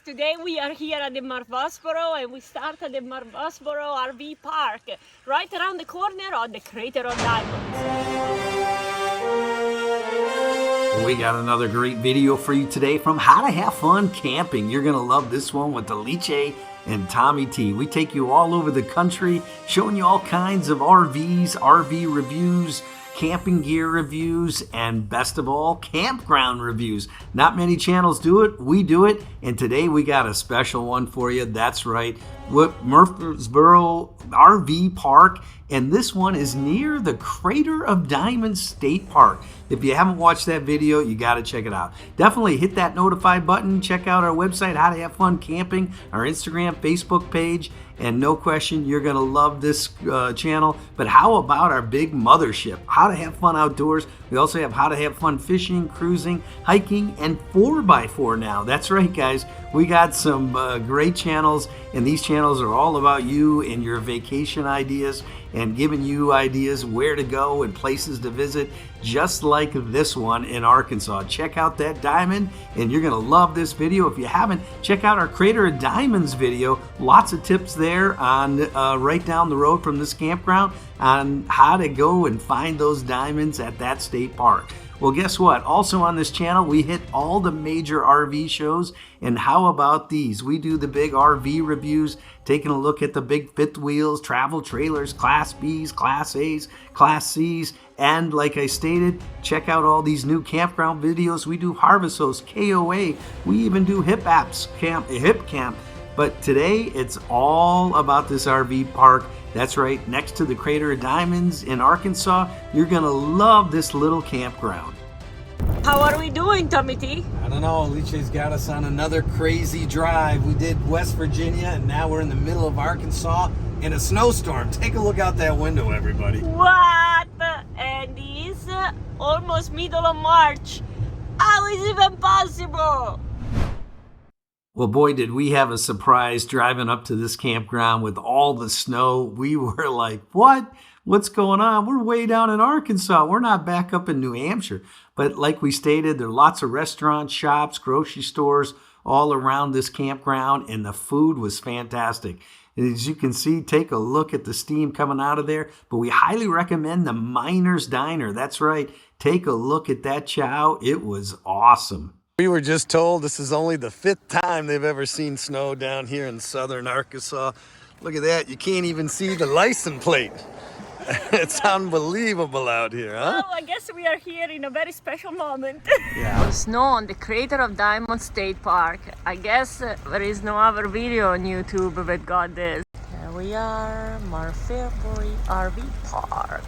Today we are here at the Murfreesboro and we start at the Murfreesboro RV Park, right around the corner of the Crater of Diamonds. We got another great video for you today from How to Have Fun Camping. You're going to love this one with Alice and Tommy T. We take you all over the country, showing you all kinds of RVs, RV reviews, camping gear reviews, and best of all, campground reviews. Not many channels do it. We do it. And today we got a special one for you. That's right. Murfreesboro RV Park. And this one is near the Crater of Diamonds State Park. If you haven't watched that video, you got to check it out. Definitely hit that notify button. Check out our website, How to Have Fun Camping, our Instagram, Facebook page. And no question, you're going to love this channel. But how about our big mothership, How to Have Fun Outdoors? We also have How to Have Fun Fishing, Cruising, Hiking, and 4x4 now. That's right, guys. We got some great channels, and these channels are all about you and your vacation ideas and giving you ideas where to go and places to visit, just like this one in Arkansas. Check out that diamond, and you're going to love this video. If you haven't, check out our Crater of Diamonds video. Lots of tips there on right down the road from this campground on how to go and find those diamonds at that state park. Well, guess what? Also on this channel, we hit all the major RV shows. And how about these? We do the big RV reviews, taking a look at the big fifth wheels, travel trailers, Class Bs, Class As, Class Cs. And like I stated, check out all these new campground videos. We do Harvest Host, KOA. We even do Hip Camp. But today, it's all about this RV park. That's right, next to the Crater of Diamonds in Arkansas. You're going to love this little campground. How are we doing, Tommy T? I don't know, Alice's got us on another crazy drive. We did West Virginia, and now we're in the middle of Arkansas in a snowstorm. Take a look out that window, everybody. What? And it's almost middle of March. How is it even possible? Well, boy, did we have a surprise driving up to this campground with all the snow. We were like, what? What's going on? We're way down in Arkansas. We're not back up in New Hampshire. But like we stated, there are lots of restaurants, shops, grocery stores all around this campground, and the food was fantastic. And as you can see, take a look at the steam coming out of there. But we highly recommend the Miner's Diner. That's right. Take a look at that chow. It was awesome. We were just told this is only the 5th time they've ever seen snow down here in southern Arkansas. Look at that. You can't even see the license plate. It's unbelievable out here, huh? Oh, I guess we are here in a very special moment. Yeah. Snow on the Crater of Diamonds State Park. I guess there is no other video on YouTube that got this. Here we are, Murfreesboro RV Park.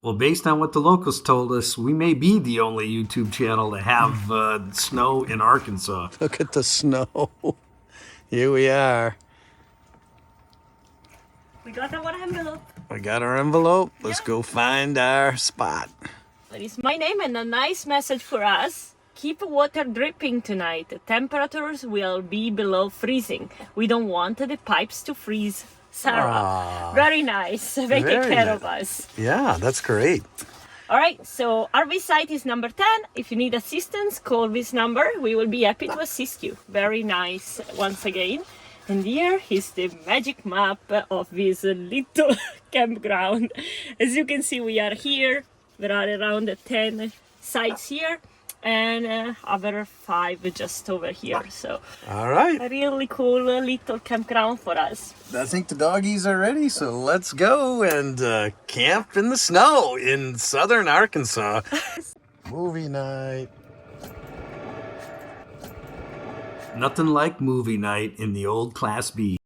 Well, based on what the locals told us, we may be the only YouTube channel to have snow in Arkansas. Look at the snow. Here we are. We got our envelope. We got our envelope. Let's go find our spot. That is my name and a nice message for us. Keep water dripping tonight. The temperatures will be below freezing. We don't want the pipes to freeze. Sarah, very nice. They take care of us. Yeah, that's great. All right, so RV site is number 10. If you need assistance, call this number. We will be happy to assist you. Very nice once again. And here is the magic map of this little campground. As you can see, we are here. There are around 10 sites here and other 5 just over here. So, all right, a really cool little campground for us. I think the doggies are ready, so let's go and camp in the snow in southern Arkansas. Movie night. Nothing like movie night in the old Class B.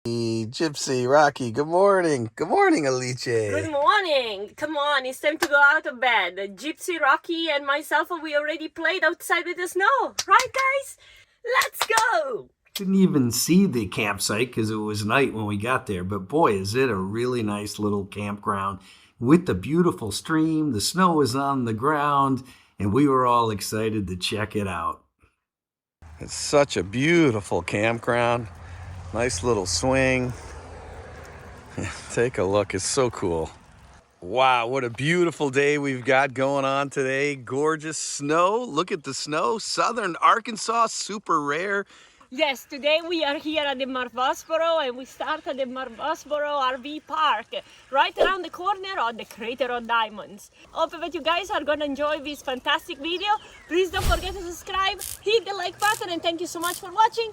Gypsy, Rocky, good morning. Good morning, Alice. Good morning. Come on, it's time to go out of bed. Gypsy, Rocky, and myself, we already played outside with the snow. Right, guys? Let's go. Didn't even see the campsite because it was night when we got there. But boy, is it a really nice little campground with the beautiful stream. The snow was on the ground, and we were all excited to check it out. It's such a beautiful campground. Nice little swing. Take a look. It's so cool. Wow, what a beautiful day we've got going on today. Gorgeous snow. Look at the snow. Southern Arkansas, super rare. Yes, today we are here at the Murfreesboro and we start at the Murfreesboro RV Park, right around the corner of the Crater of Diamonds. Hope that you guys are gonna enjoy this fantastic video. Please don't forget to subscribe, hit the like button, and thank you so much for watching.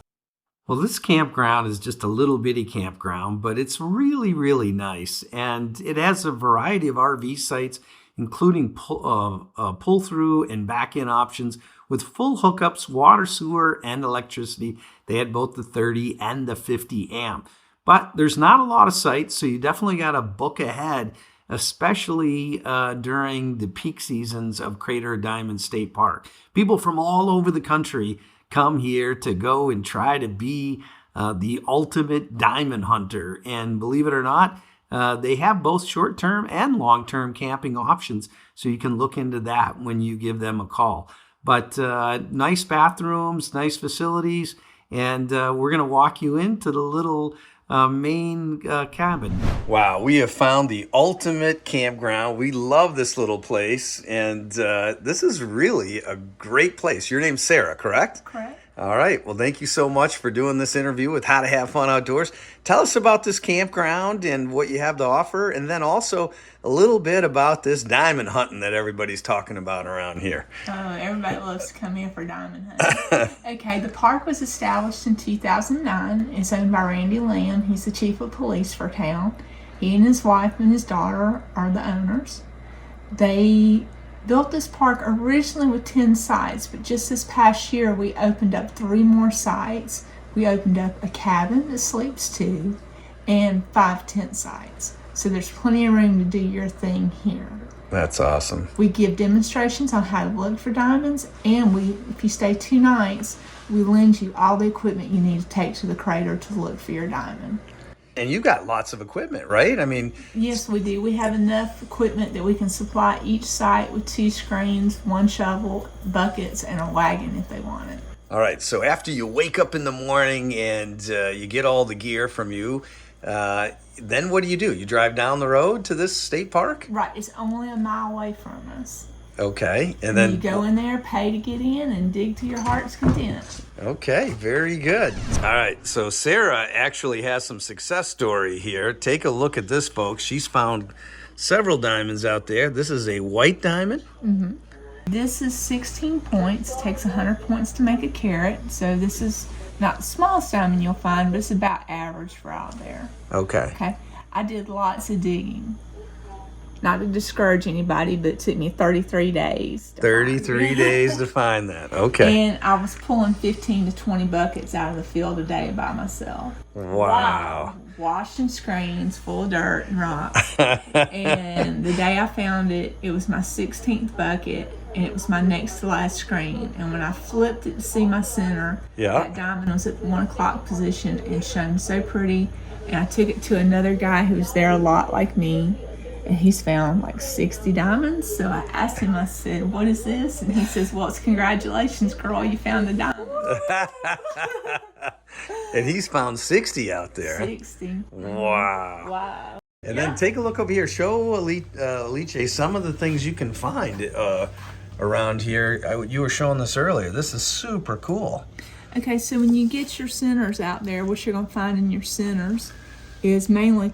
Well, this campground is just a little bitty campground, but it's really, really nice. And it has a variety of RV sites, including pull-through and back-in options with full hookups, water, sewer, and electricity. They had both the 30 and the 50 amp. But there's not a lot of sites, so you definitely got to book ahead, especially during the peak seasons of Crater of Diamonds State Park. People from all over the country come here to go and try to be the ultimate diamond hunter. And believe it or not, they have both short-term and long-term camping options, so you can look into that when you give them a call. But nice bathrooms, nice facilities, and we're going to walk you into the little main cabin. Wow, we have found the ultimate campground. We love this little place, and this is really a great place. Your name's Sarah, correct? Correct. All right. Well, thank you so much for doing this interview with How to Have Fun Outdoors. Tell us about this campground and what you have to offer, and then also a little bit about this diamond hunting that everybody's talking about around here. Oh, everybody loves to come here for diamond hunting. Okay, the park was established in 2009. It's owned by Randy Lamb. He's the chief of police for town. He and his wife and his daughter are the owners. They built this park originally with 10 sites, but just this past year we opened up 3 more sites. We opened up a cabin that sleeps 2 and 5 tent sites. So there's plenty of room to do your thing here. That's awesome. We give demonstrations on how to look for diamonds, and if you stay 2 nights, we lend you all the equipment you need to take to the crater to look for your diamond. And you got lots of equipment, right? I mean, yes, we do. We have enough equipment that we can supply each site with 2 screens, 1 shovel, buckets, and a wagon if they want it. All right. So after you wake up in the morning and you get all the gear from you, then what do? You drive down the road to this state park? Right. It's only a mile away from us. Okay. And then you go in there, pay to get in, and dig to your heart's content. Okay, very good. All right, so Sarah actually has some success story here. Take a look at this, folks. She's found several diamonds out there. This is a white diamond. Mm-hmm. This is 16 points. It takes 100 points to make a carat. So this is not the smallest diamond you'll find, but it's about average for out there. Okay. Okay. I did lots of digging. Not to discourage anybody, but it took me 33 days. 33 days to find that. Okay. And I was pulling 15 to 20 buckets out of the field a day by myself. Wow. Washing screens full of dirt and rocks. And the day I found it, it was my 16th bucket, and it was my next to last screen. And when I flipped it to see my center, that diamond was at the 1 o'clock position and shone so pretty. And I took it to another guy who was there a lot like me. And he's found like 60 diamonds. So I asked him, I said, what is this? And he says, well, it's congratulations, girl, you found a diamond. And he's found 60 out there. 60. Wow. Wow. And then take a look over here. Show Alice some of the things you can find around here. You were showing this earlier. This is super cool. Okay, so when you get your centers out there, what you're going to find in your centers is mainly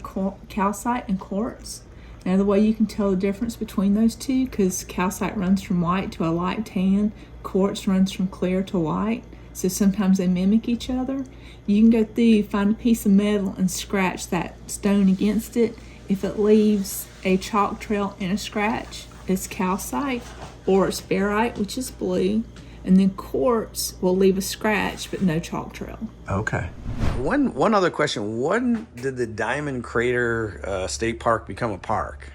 calcite and quartz. Now, the way you can tell the difference between those two, because calcite runs from white to a light tan, quartz runs from clear to white, so sometimes they mimic each other. You can go through, find a piece of metal, and scratch that stone against it. If it leaves a chalk trail and a scratch, it's calcite, or it's barite, which is blue. And then quartz will leave a scratch but no chalk trail. Okay. One other question. When did the Diamond Crater State Park become a park?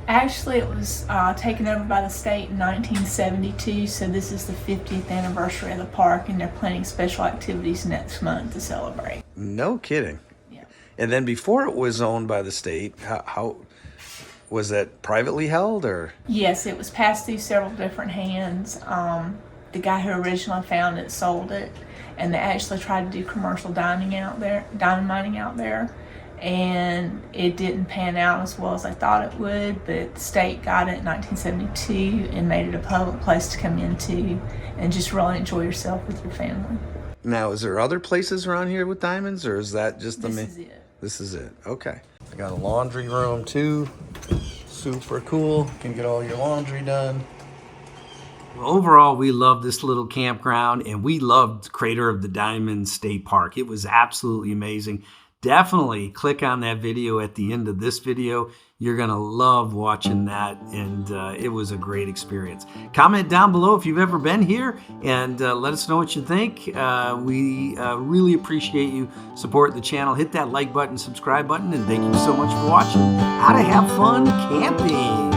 Actually, it was taken over by the state in 1972, so this is the 50th anniversary of the park, and they're planning special activities next month to celebrate. No kidding. Yeah. And then before it was owned by the state, how was that privately held, or? Yes, it was passed through several different hands. The guy who originally found it sold it, and they actually tried to do commercial diamond mining out there, and it didn't pan out as well as they thought it would, but the state got it in 1972 and made it a public place to come into and just really enjoy yourself with your family. Now, is there other places around here with diamonds, or is that just the main? This is it. This is it. Okay. I got a laundry room too. Super cool. Can get all your laundry done. Well, overall, we love this little campground, and we loved Crater of the Diamond State Park. It was absolutely amazing. Definitely click on that video at the end of this video. You're going to love watching that, and it was a great experience. Comment down below if you've ever been here, and let us know what you think. We really appreciate you supporting the channel. Hit that like button, subscribe button, and thank you so much for watching How to Have Fun Camping.